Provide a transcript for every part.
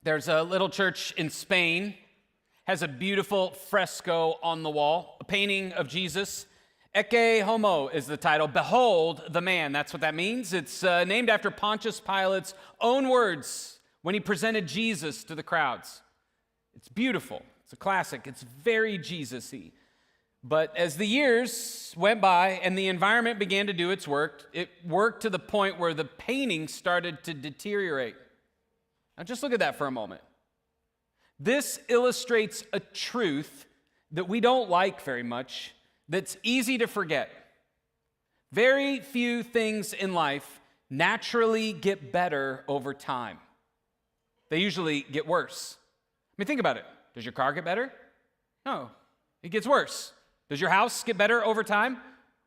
There's a little church in Spain, has a beautiful fresco on the wall, a painting of Jesus. Ecce homo is the title. Behold the man. That's what that means. It's named after Pontius Pilate's own words when he presented Jesus to the crowds. It's beautiful. It's a classic. It's very Jesus-y. But as the years went by and the environment began to do its work, it worked to the point where the painting started to deteriorate. Now just look at that for a moment. This illustrates a truth that we don't like very much, that's easy to forget. Very few things in life naturally get better over time. They usually get worse. I mean, think about it. Does your car get better? No, it gets worse. Does your house get better over time?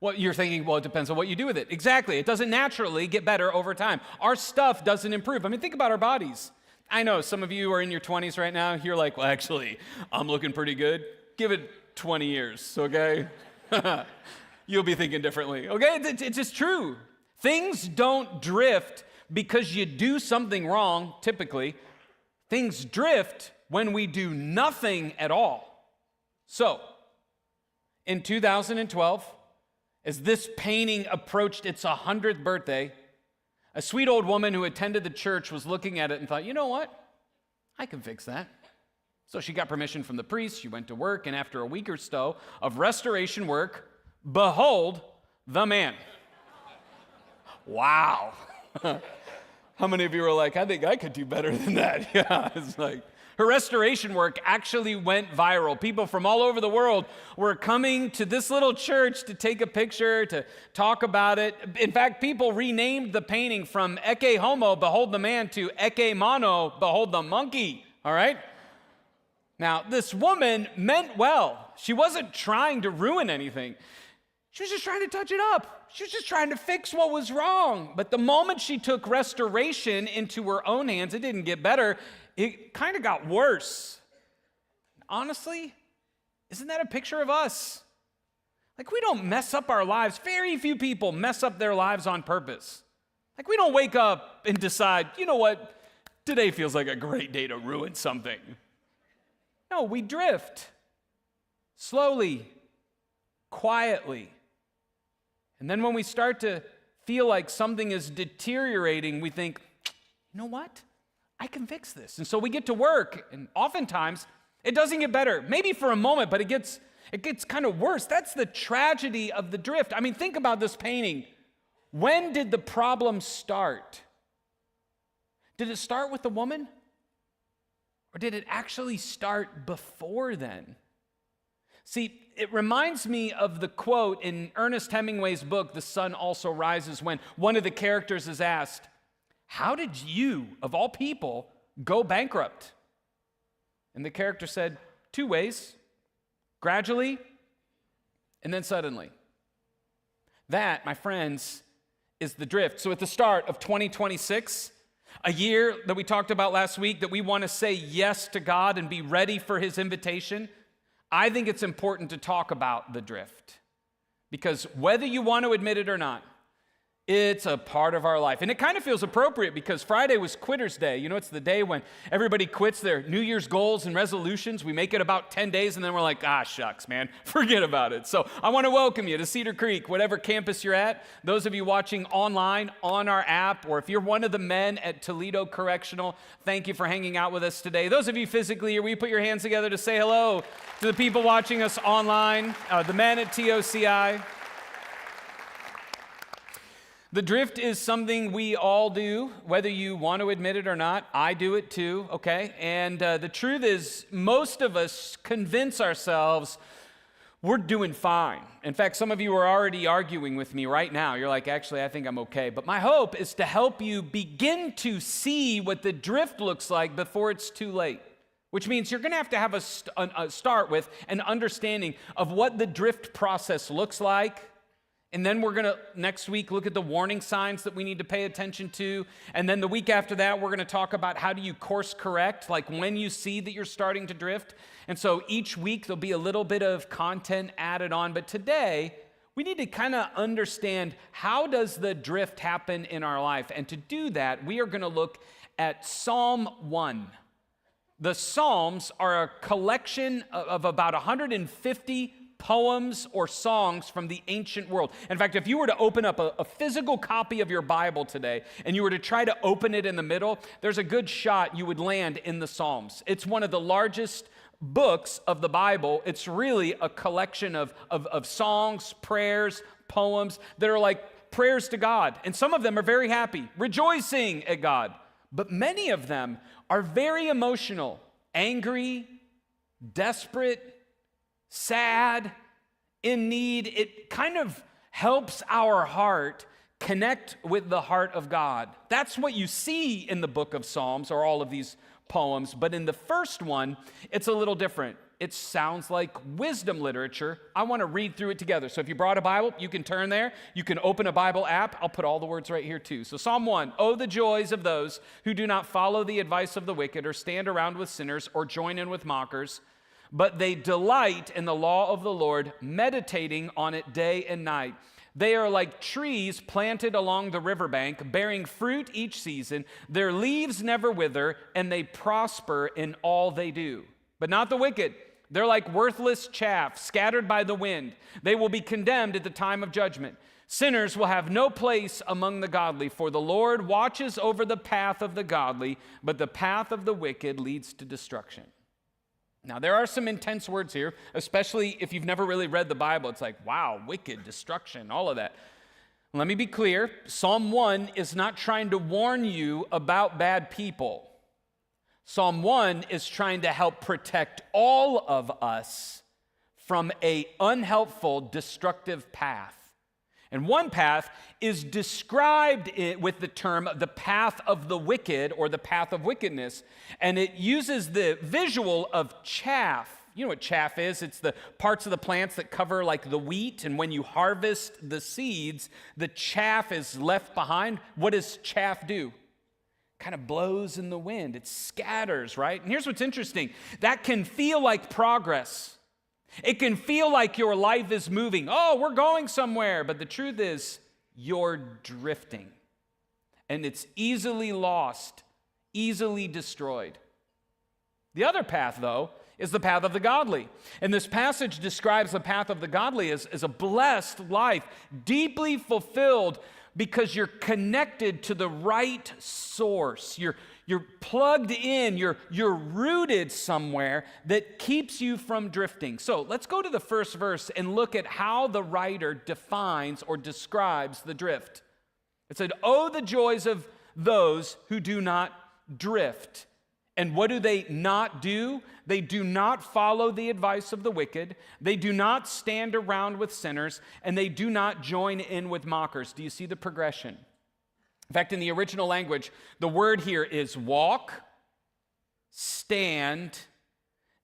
Well, you're thinking, well, it depends on what you do with it. Exactly. It doesn't naturally get better over time. Our stuff doesn't improve. I mean, think about our bodies. I know some of you are in your 20s right now. You're like, well, actually, I'm looking pretty good. Give it 20 years, okay? You'll be thinking differently, okay? It's just true. Things don't drift because you do something wrong, typically. Things drift when we do nothing at all. So, in 2012, as this painting approached its 100th birthday, a sweet old woman who attended the church was looking at it and thought, you know what? I can fix that. So she got permission from the priest, she went to work, and after a week or so of restoration work, behold the man. Wow. How many of you are like, I think I could do better than that? Yeah, it's like, her restoration work actually went viral. People from all over the world were coming to this little church to take a picture, to talk about it. In fact, people renamed the painting from Ecce homo, behold the man, to Ecce mono, behold the monkey, all right? Now, this woman meant well. She wasn't trying to ruin anything. She was just trying to touch it up. She was just trying to fix what was wrong. But the moment she took restoration into her own hands, it didn't get better. It kind of got worse. Honestly, isn't that a picture of us? Like, we don't mess up our lives. Very few people mess up their lives on purpose. Like, we don't wake up and decide, you know what, today feels like a great day to ruin something. No, we drift slowly, quietly. And then when we start to feel like something is deteriorating, we think, you know what? I can fix this. And so we get to work, and oftentimes it doesn't get better. Maybe for a moment, but it gets kind of worse. That's the tragedy of the drift. I mean, think about this painting. When did the problem start? Did it start with the woman? Or did it actually start before then? See, it reminds me of the quote in Ernest Hemingway's book, The Sun Also Rises, when one of the characters is asked, how did you, of all people, go bankrupt? And the character said, 2 ways, gradually and then suddenly. That, my friends, is the drift. So at the start of 2026, a year that we talked about last week, that we want to say yes to God and be ready for his invitation, I think it's important to talk about the drift. Because whether you want to admit it or not, it's a part of our life. And it kind of feels appropriate because Friday was Quitter's Day. You know, it's the day when everybody quits their New Year's goals and resolutions. We make it about 10 days and then we're like, shucks, man, forget about it. So I want to welcome you to Cedar Creek, whatever campus you're at. Those of you watching online on our app, or if you're one of the men at Toledo Correctional, thank you for hanging out with us today. Those of you physically here, will you put your hands together to say hello to the people watching us online, the men at TOCI? The drift is something we all do, whether you want to admit it or not. I do it too, okay? And the truth is, most of us convince ourselves we're doing fine. In fact, some of you are already arguing with me right now. You're like, actually, I think I'm okay. But my hope is to help you begin to see what the drift looks like before it's too late. Which means you're going to have a start with an understanding of what the drift process looks like. And then we're going to, next week, look at the warning signs that we need to pay attention to. And then the week after that, we're going to talk about how do you course correct, like when you see that you're starting to drift. And so each week, there'll be a little bit of content added on. But today, we need to kind of understand, how does the drift happen in our life? And to do that, we are going to look at Psalm 1. The Psalms are a collection of about 150 poems or songs from the ancient world. In fact, if you were to open up a physical copy of your Bible today and you were to try to open it in the middle, there's a good shot you would land in the Psalms. It's one of the largest books of the Bible. It's really a collection of songs, prayers, poems that are like prayers to God. And some of them are very happy, rejoicing at God. But many of them are very emotional, angry, desperate, sad, in need. It kind of helps our heart connect with the heart of God. That's what you see in the book of Psalms, or all of these poems. But in the first one, it's a little different. It sounds like wisdom literature. I want to read through it together. So if you brought a Bible, you can turn there. You can open a Bible app. I'll put all the words right here too. So Psalm 1, oh, the joys of those who do not follow the advice of the wicked, or stand around with sinners, or join in with mockers, but they delight in the law of the Lord, meditating on it day and night. They are like trees planted along the riverbank, bearing fruit each season. Their leaves never wither, and they prosper in all they do. But not the wicked. They're like worthless chaff scattered by the wind. They will be condemned at the time of judgment. Sinners will have no place among the godly, for the Lord watches over the path of the godly, but the path of the wicked leads to destruction. Now, there are some intense words here, especially if you've never really read the Bible. It's like, wow, wicked, destruction, all of that. Let me be clear. Psalm 1 is not trying to warn you about bad people. Psalm 1 is trying to help protect all of us from an unhelpful, destructive path. And one path is described with the term the path of the wicked, or the path of wickedness. And it uses the visual of chaff. You know what chaff is? It's the parts of the plants that cover like the wheat. And when you harvest the seeds, the chaff is left behind. What does chaff do? Kind of blows in the wind. It scatters, right? And here's what's interesting. That can feel like progress. It can feel like your life is moving. Oh, we're going somewhere. But the truth is, you're drifting. And it's easily lost, easily destroyed. The other path, though, is the path of the godly. And this passage describes the path of the godly as a blessed life, deeply fulfilled, because you're connected to the right source. You're plugged in, you're rooted somewhere that keeps you from drifting. So let's go to the first verse and look at how the writer defines or describes the drift. It said, oh, the joys of those who do not drift. And what do they not do? They do not follow the advice of the wicked. They do not stand around with sinners, and they do not join in with mockers. Do you see the progression? In fact, in the original language, the word here is walk, stand,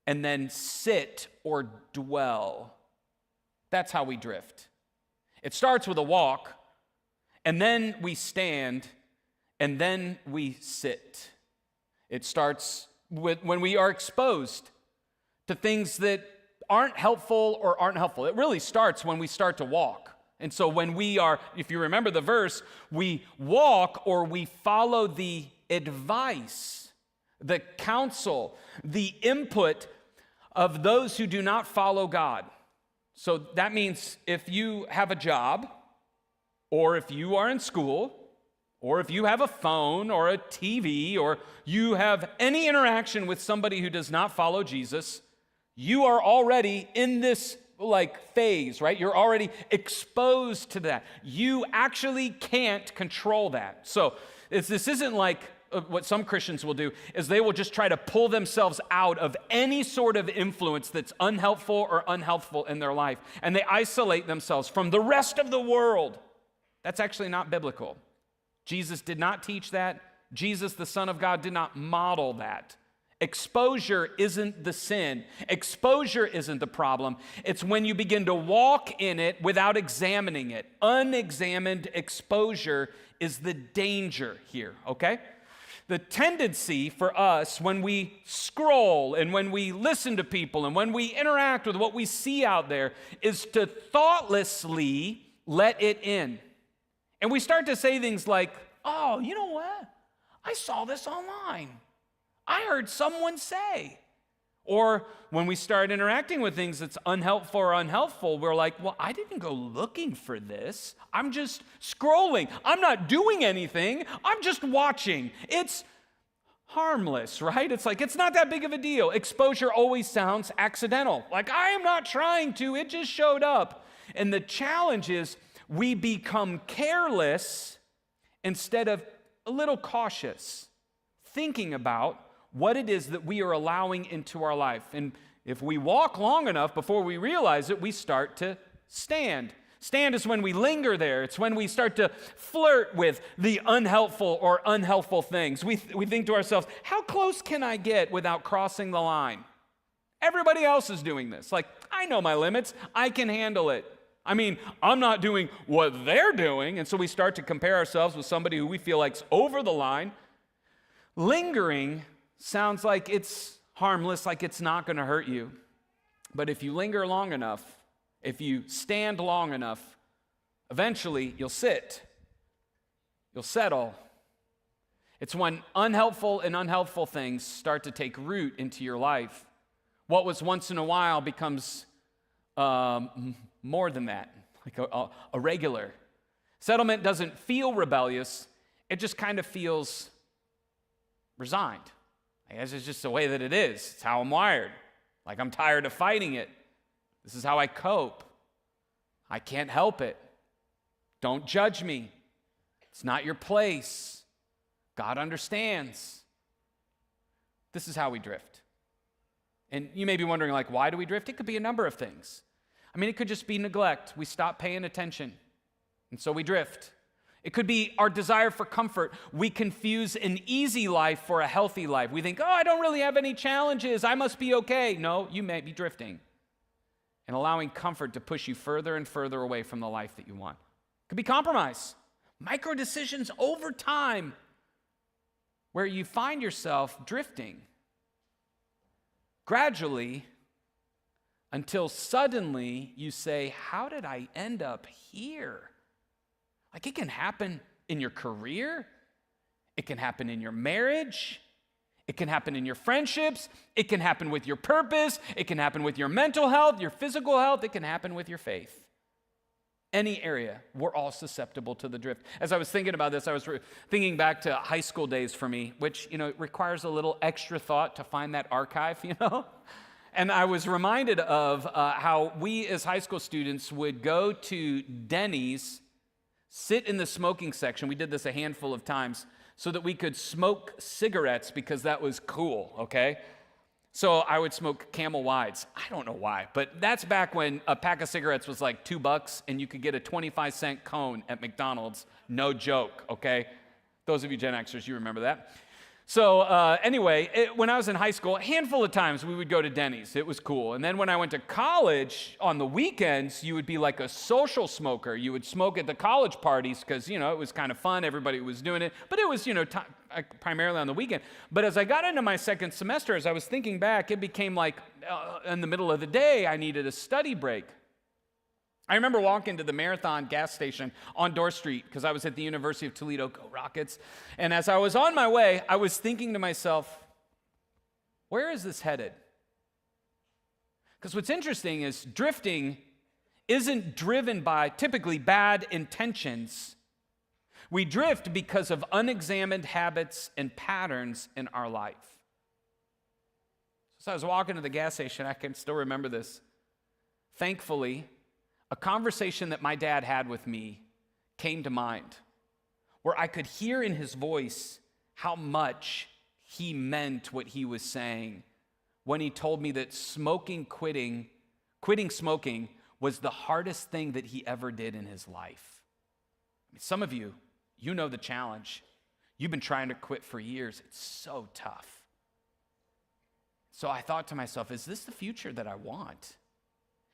and then sit or dwell. That's how we drift. It starts with a walk, and then we stand, and then we sit. It starts with when we are exposed to things that aren't helpful or aren't helpful. It really starts when we start to walk. And so when we are, if you remember the verse, we walk or we follow the advice, the counsel, the input of those who do not follow God. So that means if you have a job, or if you are in school, or if you have a phone or a TV, or you have any interaction with somebody who does not follow Jesus, you are already in this phase, right? You're already exposed to that. You actually can't control that. So this isn't like what some Christians will do, is they will just try to pull themselves out of any sort of influence that's unhelpful or unhealthful in their life. And they isolate themselves from the rest of the world. That's actually not biblical. Jesus did not teach that. Jesus, the Son of God, did not model that. Exposure isn't the sin. Exposure isn't the problem. It's when you begin to walk in it without examining it. Unexamined exposure is the danger here, okay? The tendency for us when we scroll and when we listen to people and when we interact with what we see out there is to thoughtlessly let it in. And we start to say things like, oh, you know what? I saw this online. I heard someone say. Or when we start interacting with things that's unhelpful or unhelpful, we're like, well, I didn't go looking for this. I'm just scrolling. I'm not doing anything. I'm just watching. It's harmless, right? It's like, it's not that big of a deal. Exposure always sounds accidental. Like, I am not trying to. It just showed up. And the challenge is we become careless instead of a little cautious, thinking about what it is that we are allowing into our life. And if we walk long enough before we realize it, we start to stand. Stand is when we linger there. It's when we start to flirt with the unhelpful things. We think to ourselves, how close can I get without crossing the line? Everybody else is doing this. Like, I know my limits. I can handle it. I mean, I'm not doing what they're doing. And so we start to compare ourselves with somebody who we feel like's over the line. Lingering sounds like it's harmless, like it's not going to hurt you. But if you linger long enough, if you stand long enough, eventually you'll sit. You'll settle. It's when unhelpful things start to take root into your life. What was once in a while becomes more than that, like a regular. Settlement doesn't feel rebellious. It just kind of feels resigned. I guess it's just the way that it is. It's how I'm wired. Like, I'm tired of fighting it. This is how I cope. I can't help it. Don't judge me. It's not your place. God understands. This is how we drift. And you may be wondering, like, why do we drift? It could be a number of things. I mean, it could just be neglect. We stop paying attention, and so we drift. It could be our desire for comfort. We confuse an easy life for a healthy life. We think, oh, I don't really have any challenges. I must be okay. No, you may be drifting and allowing comfort to push you further and further away from the life that you want. It could be compromise. Micro decisions over time where you find yourself drifting gradually until suddenly you say, how did I end up here? Like, it can happen in your career. It can happen in your marriage. It can happen in your friendships. It can happen with your purpose. It can happen with your mental health, your physical health. It can happen with your faith. Any area, we're all susceptible to the drift. As I was thinking about this, I was thinking back to high school days for me, which, it requires a little extra thought to find that archive, And I was reminded of how we as high school students would go to Denny's, sit in the smoking section. We did this a handful of times so that we could smoke cigarettes because that was cool, okay? So I would smoke Camel Wides. I don't know why, but that's back when a pack of cigarettes was like $2 and you could get a 25-cent cone at McDonald's. No joke, okay? Those of you Gen Xers, you remember that. So anyway, when I was in high school, a handful of times we would go to Denny's. It was cool. And then when I went to college, on the weekends, you would be like a social smoker. You would smoke at the college parties because, it was kind of fun. Everybody was doing it. But it was, primarily on the weekend. But as I got into my second semester, as I was thinking back, it became like in the middle of the day, I needed a study break. I remember walking to the Marathon gas station on Dorr Street because I was at the University of Toledo, go Rockets. And as I was on my way, I was thinking to myself, where is this headed? Because what's interesting is drifting isn't driven by typically bad intentions. We drift because of unexamined habits and patterns in our life. So I was walking to the gas station. I can still remember this. Thankfully, a conversation that my dad had with me came to mind, where I could hear in his voice how much he meant what he was saying when he told me that quitting smoking was the hardest thing that he ever did in his life. I mean, some of you, you know the challenge. You've been trying to quit for years. It's so tough. So I thought to myself, is this the future that I want?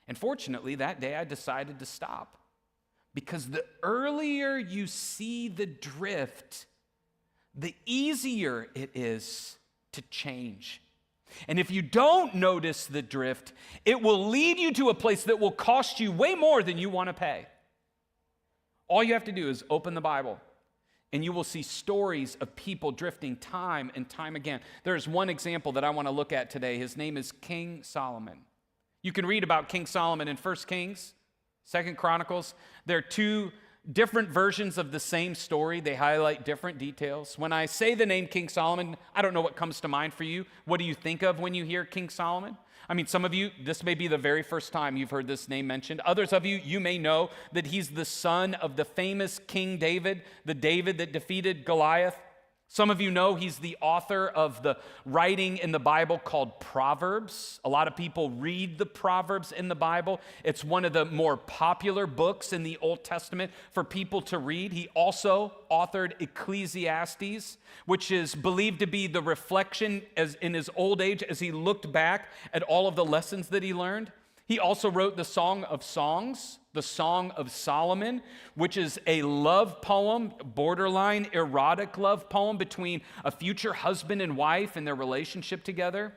And fortunately, that day I decided to stop. Because the earlier you see the drift, the easier it is to change. And if you don't notice the drift, it will lead you to a place that will cost you way more than you want to pay. All you have to do is open the Bible, and you will see stories of people drifting time and time again. There's one example that I want to look at today. His name is King Solomon. You can read about King Solomon in 1 Kings, 2 Chronicles. There are two different versions of the same story. They highlight different details. When I say the name King Solomon, I don't know what comes to mind for you. What do you think of when you hear King Solomon? I mean, some of you, this may be the very first time you've heard this name mentioned. Others of you, you may know that he's the son of the famous King David, the David that defeated Goliath. Some of you know he's the author of the writing in the Bible called Proverbs. A lot of people read the Proverbs in the Bible. It's one of the more popular books in the Old Testament for people to read. He also authored Ecclesiastes, which is believed to be the reflection as in his old age as he looked back at all of the lessons that he learned. He also wrote the Song of Songs, the Song of Solomon, which is a love poem, borderline erotic love poem between a future husband and wife and their relationship together.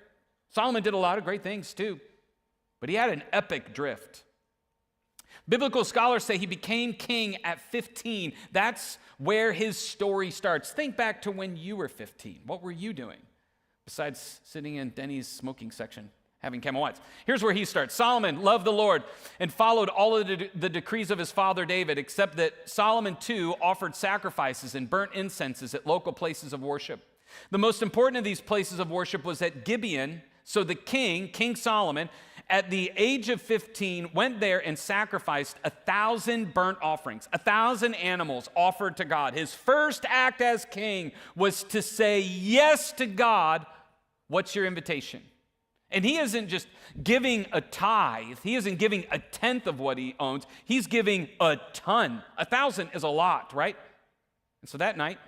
Solomon did a lot of great things too, but he had an epic drift. Biblical scholars say he became king at 15. That's where his story starts. Think back to when you were 15. What were you doing besides sitting in Denny's smoking section? Having Camel Whites. Here's where he starts. Solomon loved the Lord and followed all of the decrees of his father David, except that Solomon too offered sacrifices and burnt incenses at local places of worship. The most important of these places of worship was at Gibeon. So the king, King Solomon, at the age of 15, went there and sacrificed 1,000 burnt offerings, 1,000 animals offered to God. His first act as king was to say yes to God. What's your invitation? And he isn't just giving a tithe. He isn't giving a tenth of what he owns. He's giving a ton. 1,000 is a lot, right? And so that night,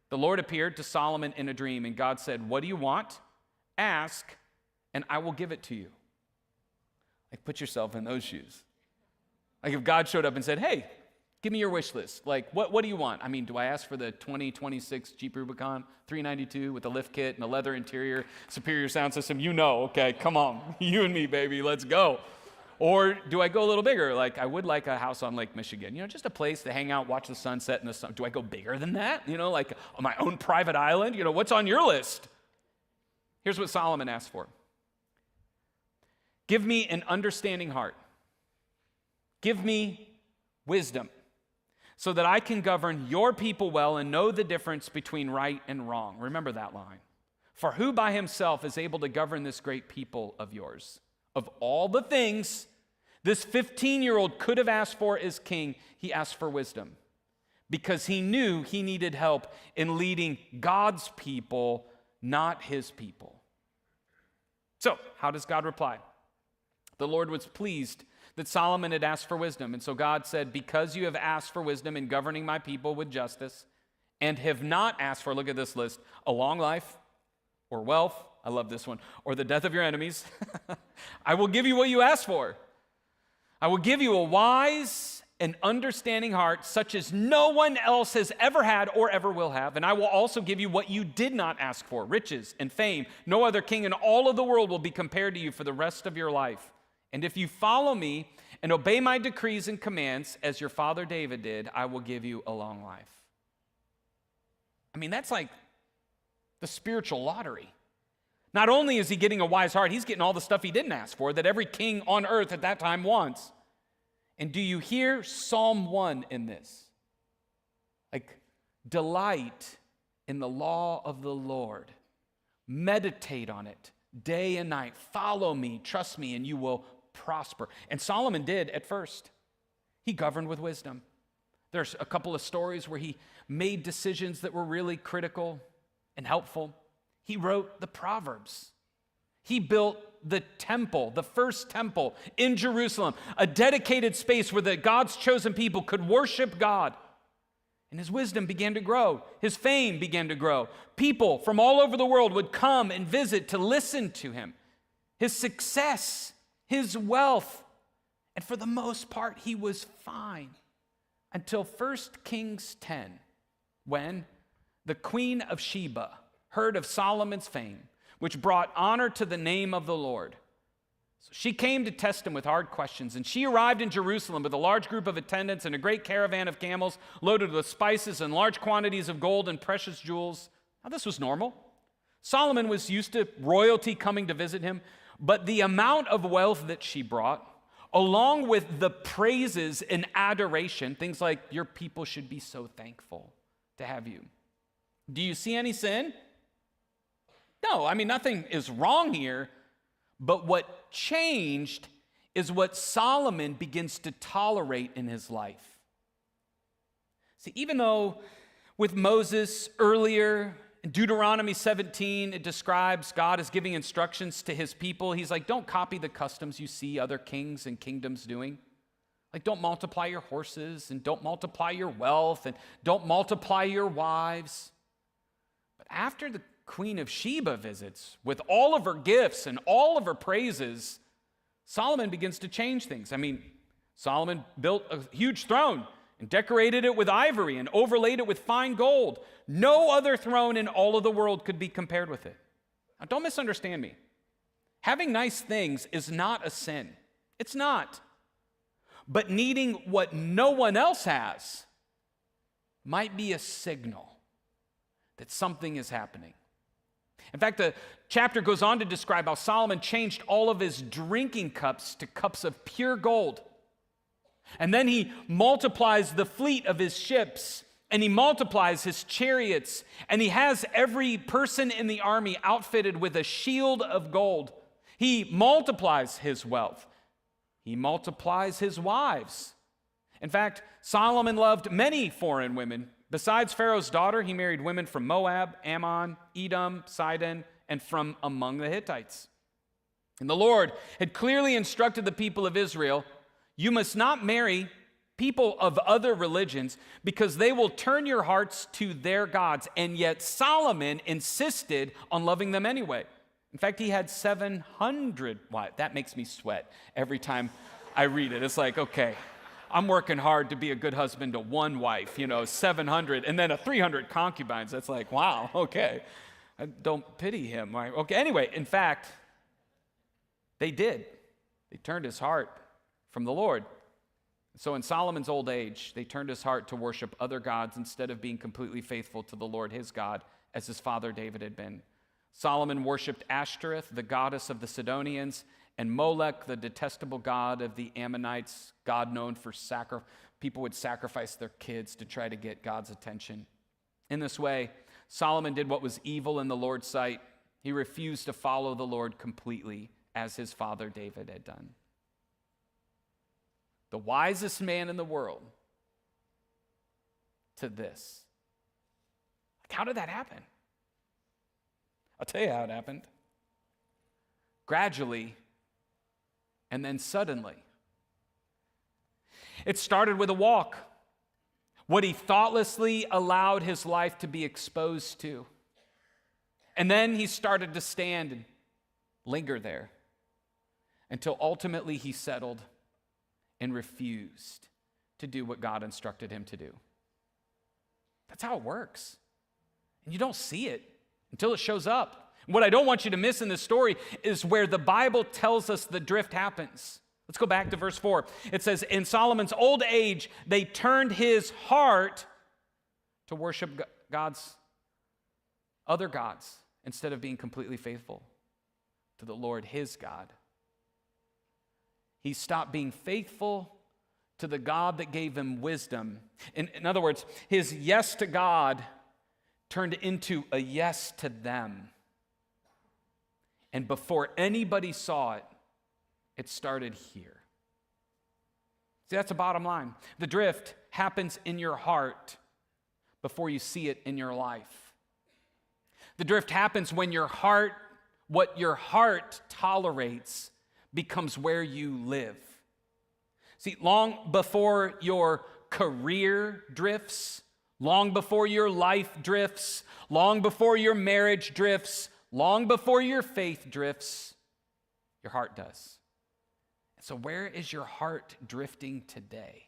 the Lord appeared to Solomon in a dream, and God said, "What do you want? Ask, and I will give it to you." Like, put yourself in those shoes. Like if God showed up and said, "Hey, give me your wish list. Like, what do you want?" I mean, do I ask for the 2026 Jeep Rubicon 392 with a lift kit and a leather interior, superior sound system? You know, okay, come on. You and me, baby, let's go. Or do I go a little bigger? Like, I would like a house on Lake Michigan. You know, just a place to hang out, watch the sunset and the sun. Do I go bigger than that? You know, like my own private island? You know, what's on your list? Here's what Solomon asked for. Give me an understanding heart. Give me wisdom, so that I can govern your people well and know the difference between right and wrong. Remember that line. For who by himself is able to govern this great people of yours? Of all the things this 15-year-old could have asked for as king, he asked for wisdom because he knew he needed help in leading God's people, not his people. So, how does God reply? The Lord was pleased that Solomon had asked for wisdom. And so God said, because you have asked for wisdom in governing my people with justice and have not asked for, look at this list, a long life or wealth, I love this one, or the death of your enemies, I will give you what you asked for. I will give you a wise and understanding heart such as no one else has ever had or ever will have. And I will also give you what you did not ask for, riches and fame. No other king in all of the world will be compared to you for the rest of your life. And if you follow me and obey my decrees and commands, as your father David did, I will give you a long life. I mean, that's like the spiritual lottery. Not only is he getting a wise heart, he's getting all the stuff he didn't ask for that every king on earth at that time wants. And do you hear Psalm 1 in this? Like, delight in the law of the Lord. Meditate on it day and night. Follow me, trust me, and you will prosper. And Solomon did at first. He governed with wisdom. There's a couple of stories where he made decisions that were really critical and helpful. He wrote the Proverbs. He built the temple, the first temple in Jerusalem, a dedicated space where God's chosen people could worship God. And his wisdom began to grow. His fame began to grow. People from all over the world would come and visit to listen to him. His success, his wealth, and for the most part, he was fine until 1 Kings 10, when the Queen of Sheba heard of Solomon's fame, which brought honor to the name of the Lord. So she came to test him with hard questions, and she arrived in Jerusalem with a large group of attendants and a great caravan of camels loaded with spices and large quantities of gold and precious jewels. Now, this was normal. Solomon was used to royalty coming to visit him, but the amount of wealth that she brought, along with the praises and adoration, things like, your people should be so thankful to have you. Do you see any sin? No, I mean, nothing is wrong here, but what changed is what Solomon begins to tolerate in his life. See, even though with Moses earlier in Deuteronomy 17, it describes God as giving instructions to his people. He's like, don't copy the customs you see other kings and kingdoms doing. Like, don't multiply your horses, and don't multiply your wealth, and don't multiply your wives. But after the Queen of Sheba visits with all of her gifts and all of her praises, Solomon begins to change things. I mean, Solomon built a huge throne and decorated it with ivory and overlaid it with fine gold. No other throne in all of the world could be compared with it. Now, don't misunderstand me. Having nice things is not a sin. It's not. But needing what no one else has might be a signal that something is happening. In fact, the chapter goes on to describe how Solomon changed all of his drinking cups to cups of pure gold. And then he multiplies the fleet of his ships, and he multiplies his chariots, and he has every person in the army outfitted with a shield of gold. He multiplies his wealth. He multiplies his wives. In fact, Solomon loved many foreign women. Besides Pharaoh's daughter, he married women from Moab, Ammon, Edom, Sidon, and from among the Hittites. And the Lord had clearly instructed the people of Israel, you must not marry people of other religions because they will turn your hearts to their gods. And yet Solomon insisted on loving them anyway. In fact, he had 700 wives. That makes me sweat every time I read it. It's like, okay, I'm working hard to be a good husband to one wife, 700, and then a 300 concubines. That's like, wow, okay. I don't pity him. Right? Okay, anyway, in fact, they did. They turned his heart from the Lord. So in Solomon's old age, they turned his heart to worship other gods instead of being completely faithful to the Lord, his God, as his father David had been. Solomon worshiped Ashtoreth, the goddess of the Sidonians, and Molech, the detestable god of the Ammonites, god known for people would sacrifice their kids to try to get God's attention. In this way, Solomon did what was evil in the Lord's sight. He refused to follow the Lord completely, as his father David had done. The wisest man in the world to this. How did that happen? I'll tell you how it happened. Gradually, and then suddenly. It started with a walk, what he thoughtlessly allowed his life to be exposed to. And then he started to stand and linger there until ultimately he settled and refused to do what God instructed him to do. That's how it works. And you don't see it until it shows up. What I don't want you to miss in this story is where the Bible tells us the drift happens. Let's go back to verse 4. It says, in Solomon's old age, they turned his heart to worship other gods instead of being completely faithful to the Lord, his God. He stopped being faithful to the God that gave him wisdom. In other words, his yes to God turned into a yes to them. And before anybody saw it, it started here. See, that's the bottom line. The drift happens in your heart before you see it in your life. The drift happens when what your heart tolerates becomes where you live. See, long before your career drifts, long before your life drifts, long before your marriage drifts, long before your faith drifts, your heart does. So where is your heart drifting today?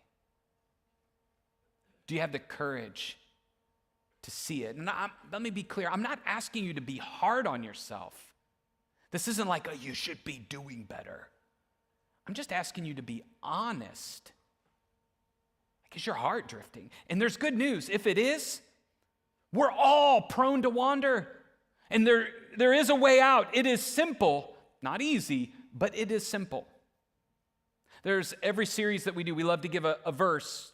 Do you have the courage to see it. And let me be clear, I'm not asking you to be hard on yourself. This isn't like, oh, you should be doing better. I'm just asking you to be honest. Like, is your heart drifting? And there's good news. If it is, we're all prone to wander. And there is a way out. It is simple, not easy, but it is simple. There's every series that we do, we love to give a verse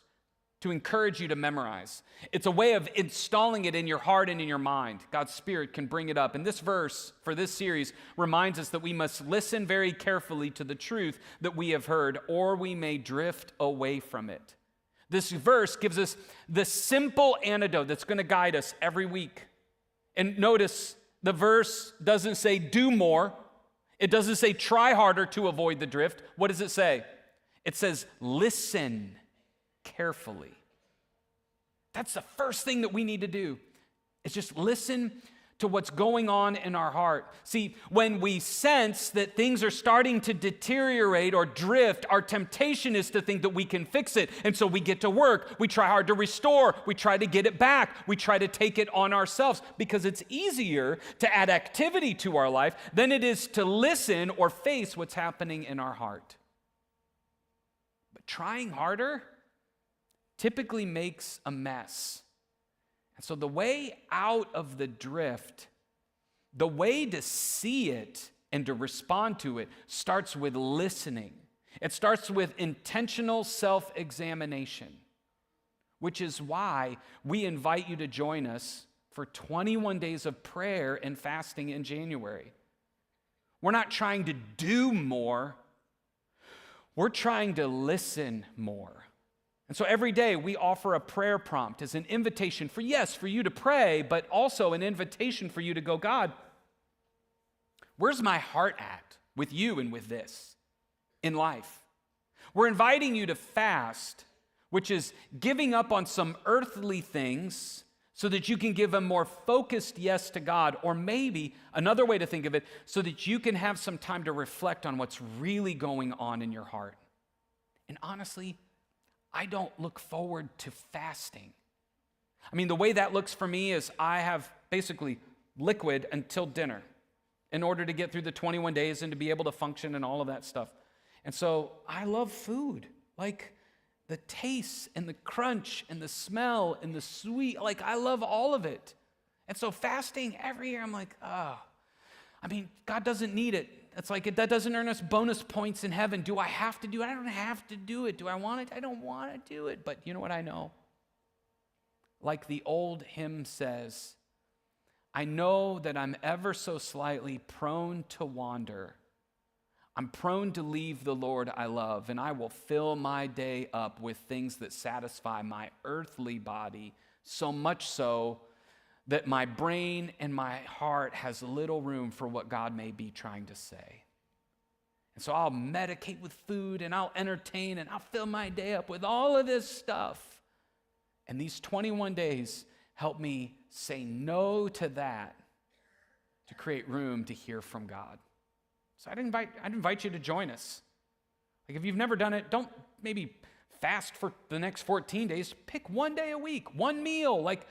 to encourage you to memorize. It's a way of installing it in your heart and in your mind. God's Spirit can bring it up. And this verse for this series reminds us that we must listen very carefully to the truth that we have heard, or we may drift away from it. This verse gives us the simple antidote that's going to guide us every week. And notice, the verse doesn't say do more. It doesn't say try harder to avoid the drift. What does it say? It says listen carefully. That's the first thing that we need to do. Is just listen to what's going on in our heart. See, when we sense that things are starting to deteriorate or drift, our temptation is to think that we can fix it. And so we get to work. We try hard to restore. We try to get it back. We try to take it on ourselves because it's easier to add activity to our life than it is to listen or face what's happening in our heart. But trying harder typically makes a mess. And so the way out of the drift, the way to see it and to respond to it starts with listening. It starts with intentional self-examination, which is why we invite you to join us for 21 days of prayer and fasting in January. We're not trying to do more. We're trying to listen more. And so every day we offer a prayer prompt as an invitation for you to pray, but also an invitation for you to go, God, where's my heart at with you and with this in life? We're inviting you to fast, which is giving up on some earthly things so that you can give a more focused yes to God, or maybe another way to think of it, so that you can have some time to reflect on what's really going on in your heart. And honestly, I don't look forward to fasting. I mean, the way that looks for me is I have basically liquid until dinner in order to get through the 21 days and to be able to function and all of that stuff. And so I love food, like the taste and the crunch and the smell and the sweet, like I love all of it. And so fasting every year, I'm like, God doesn't need it. It's like that doesn't earn us bonus points in heaven. Do I have to do it? I don't have to do it. Do I want it? I don't want to do it. But you know what I know? Like the old hymn says, I know that I'm ever so slightly prone to wander. I'm prone to leave the Lord I love, and I will fill my day up with things that satisfy my earthly body, so much so that my brain and my heart has little room for what God may be trying to say. And so I'll medicate with food, and I'll entertain, and I'll fill my day up with all of this stuff. And these 21 days help me say no to that to create room to hear from God. So I'd invite you to join us. Like if you've never done it, don't maybe fast for the next 14 days. Pick one day a week, one meal, like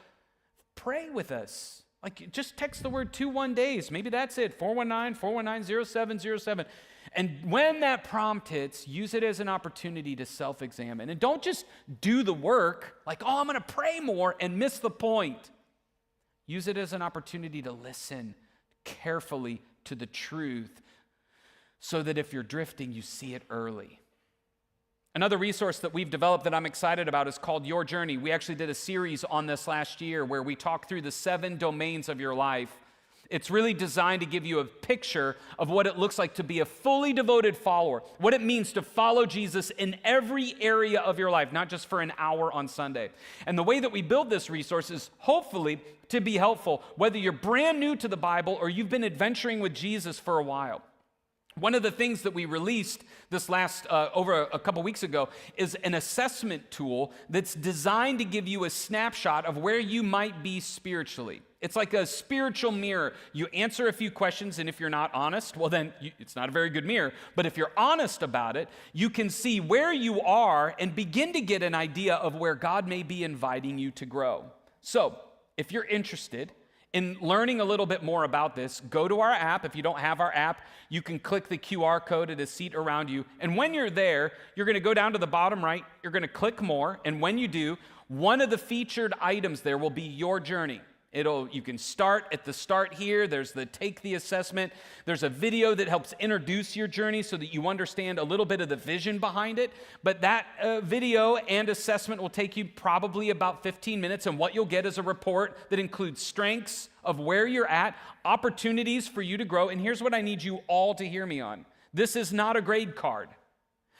pray with us. Like just text the word 21 days. Maybe that's it, 419-419-0707. And when that prompt hits, use it as an opportunity to self-examine. And don't just do the work like, I'm going to pray more and miss the point. Use it as an opportunity to listen carefully to the truth so that if you're drifting, you see it early. Another resource that we've developed that I'm excited about is called Your Journey. We actually did a series on this last year where we talked through the 7 domains of your life. It's really designed to give you a picture of what it looks like to be a fully devoted follower, what it means to follow Jesus in every area of your life, not just for an hour on Sunday. And the way that we build this resource is hopefully to be helpful, whether you're brand new to the Bible or you've been adventuring with Jesus for a while. One of the things that we released this last, over a couple weeks ago, is an assessment tool that's designed to give you a snapshot of where you might be spiritually. It's like a spiritual mirror. You answer a few questions, and if you're not honest, well then, it's not a very good mirror. But if you're honest about it, you can see where you are and begin to get an idea of where God may be inviting you to grow. So, if you're interested in learning a little bit more about this, go to our app. If you don't have our app, you can click the QR code at a seat around you. And when you're there, you're going to go down to the bottom right. You're going to click more. And when you do, one of the featured items there will be your journey. You can start at the start here. There's the take the assessment. There's a video that helps introduce your journey so that you understand a little bit of the vision behind it. But that video and assessment will take you probably about 15 minutes. And what you'll get is a report that includes strengths of where you're at, opportunities for you to grow. And here's what I need you all to hear me on. This is not a grade card.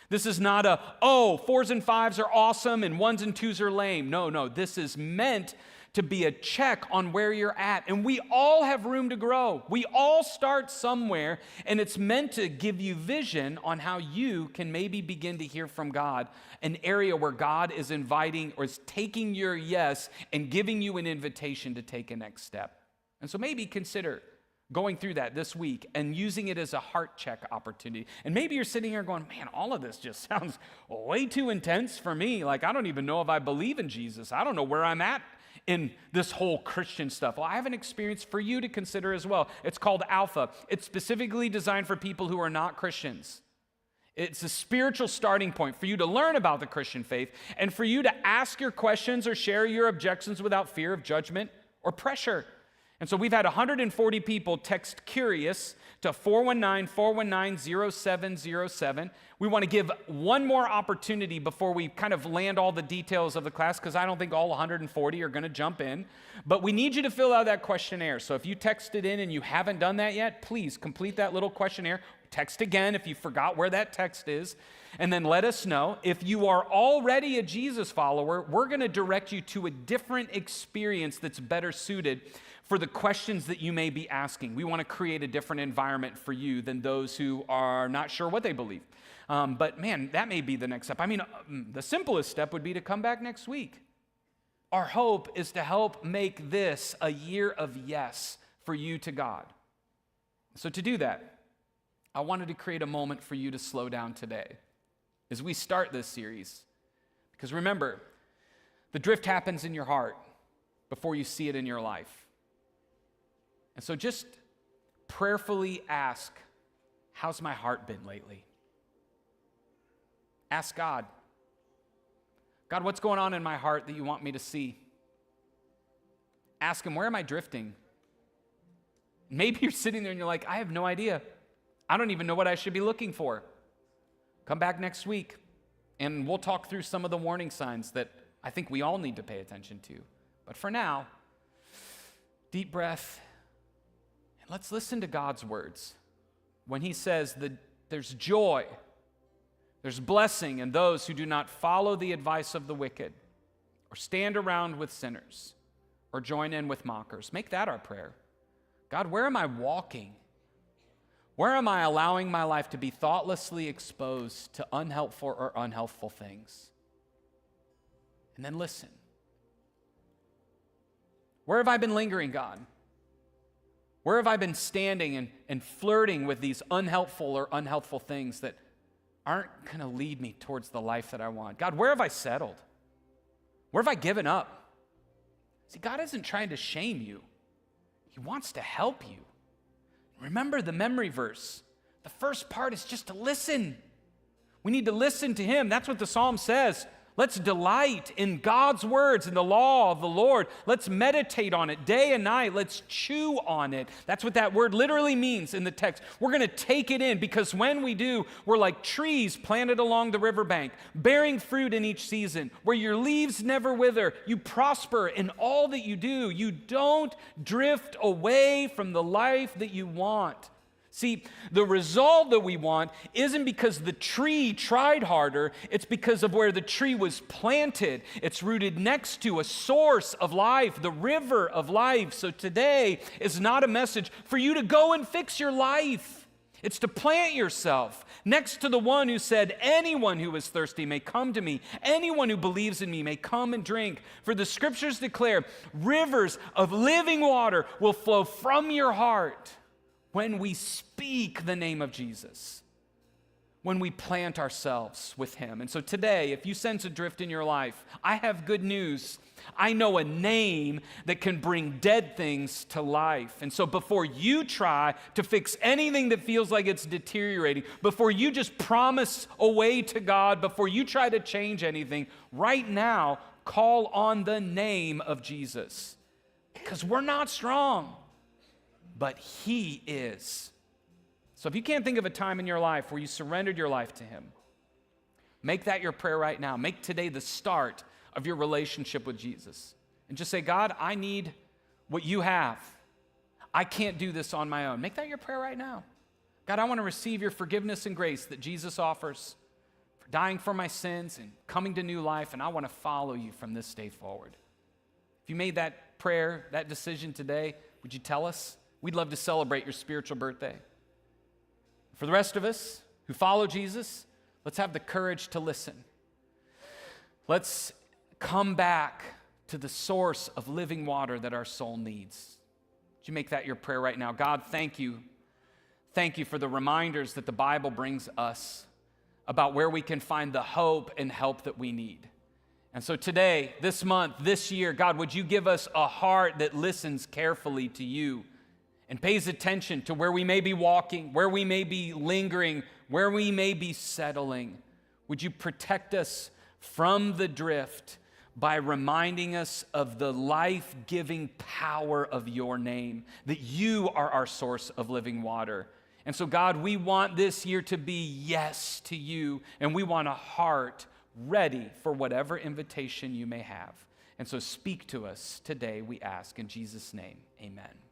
This is not a, 4s and 5s are awesome and 1s and 2s are lame. No, this is meant to be a check on where you're at. And we all have room to grow. We all start somewhere, and it's meant to give you vision on how you can maybe begin to hear from God, an area where God is inviting or is taking your yes and giving you an invitation to take a next step. And so maybe consider going through that this week and using it as a heart check opportunity. And maybe you're sitting here going, man, all of this just sounds way too intense for me. Like, I don't even know if I believe in Jesus. I don't know where I'm at in this whole Christian stuff. Well, I have an experience for you to consider as well. It's called Alpha. It's specifically designed for people who are not Christians. It's a spiritual starting point for you to learn about the Christian faith and for you to ask your questions or share your objections without fear of judgment or pressure. And so we've had 140 people text curious to 419-419-0707. We want to give one more opportunity before we kind of land all the details of the class, because I don't think all 140 are going to jump in. But we need you to fill out that questionnaire. So if you texted in and you haven't done that yet, please complete that little questionnaire. Text again if you forgot where that text is, and then let us know. If you are already a Jesus follower, we're going to direct you to a different experience that's better suited for the questions that you may be asking. We want to create a different environment for you than those who are not sure what they believe. But man, that may be the next step. I mean, the simplest step would be to come back next week. Our hope is to help make this a year of yes for you to God. So to do that, I wanted to create a moment for you to slow down today as we start this series. Because remember, the drift happens in your heart before you see it in your life. And so just prayerfully ask, how's my heart been lately? Ask God, what's going on in my heart that you want me to see? Ask him, where am I drifting? Maybe you're sitting there and you're like, I have no idea. I don't even know what I should be looking for. Come back next week and we'll talk through some of the warning signs that I think we all need to pay attention to. But for now, deep breath. Let's listen to God's words when he says that there's joy, there's blessing in those who do not follow the advice of the wicked or stand around with sinners or join in with mockers. Make that our prayer. God, where am I walking? Where am I allowing my life to be thoughtlessly exposed to unhelpful or unhelpful things? And then listen. Where have I been lingering, God? Where have I been standing and flirting with these unhelpful or unhelpful things that aren't going to lead me towards the life that I want? God, where have I settled? Where have I given up? See, God isn't trying to shame you. He wants to help you. Remember the memory verse. The first part is just to listen. We need to listen to him. That's what the psalm says. Let's delight in God's words and the law of the Lord. Let's meditate on it day and night. Let's chew on it. That's what that word literally means in the text. We're going to take it in, because when we do, we're like trees planted along the riverbank, bearing fruit in each season, where your leaves never wither. You prosper in all that you do. You don't drift away from the life that you want. See, the result that we want isn't because the tree tried harder. It's because of where the tree was planted. It's rooted next to a source of life, the river of life. So today is not a message for you to go and fix your life. It's to plant yourself next to the one who said, anyone who is thirsty may come to me. Anyone who believes in me may come and drink. For the scriptures declare, rivers of living water will flow from your heart when we speak the name of Jesus. when we plant ourselves with him. And so today, if you sense a drift in your life, I have good news. I know a name that can bring dead things to life. And so before you try to fix anything that feels like it's deteriorating, before you just promise a way to God, before you try to change anything, right now, call on the name of Jesus. Because we're not strong, but he is. So if you can't think of a time in your life where you surrendered your life to him, make that your prayer right now. Make today the start of your relationship with Jesus. And just say, God, I need what you have. I can't do this on my own. Make that your prayer right now. God, I want to receive your forgiveness and grace that Jesus offers for dying for my sins and coming to new life, and I want to follow you from this day forward. If you made that prayer, that decision today, would you tell us? We'd love to celebrate your spiritual birthday. For the rest of us who follow Jesus, let's have the courage to listen. Let's come back to the source of living water that our soul needs. Would you make that your prayer right now? God, thank you. Thank you for the reminders that the Bible brings us about where we can find the hope and help that we need. And so today, this month, this year, God, would you give us a heart that listens carefully to you and pays attention to where we may be walking, where we may be lingering, where we may be settling. Would you protect us from the drift by reminding us of the life-giving power of your name, that you are our source of living water. And so, God, we want this year to be yes to you, and we want a heart ready for whatever invitation you may have. And so speak to us today, we ask. In Jesus' name, amen.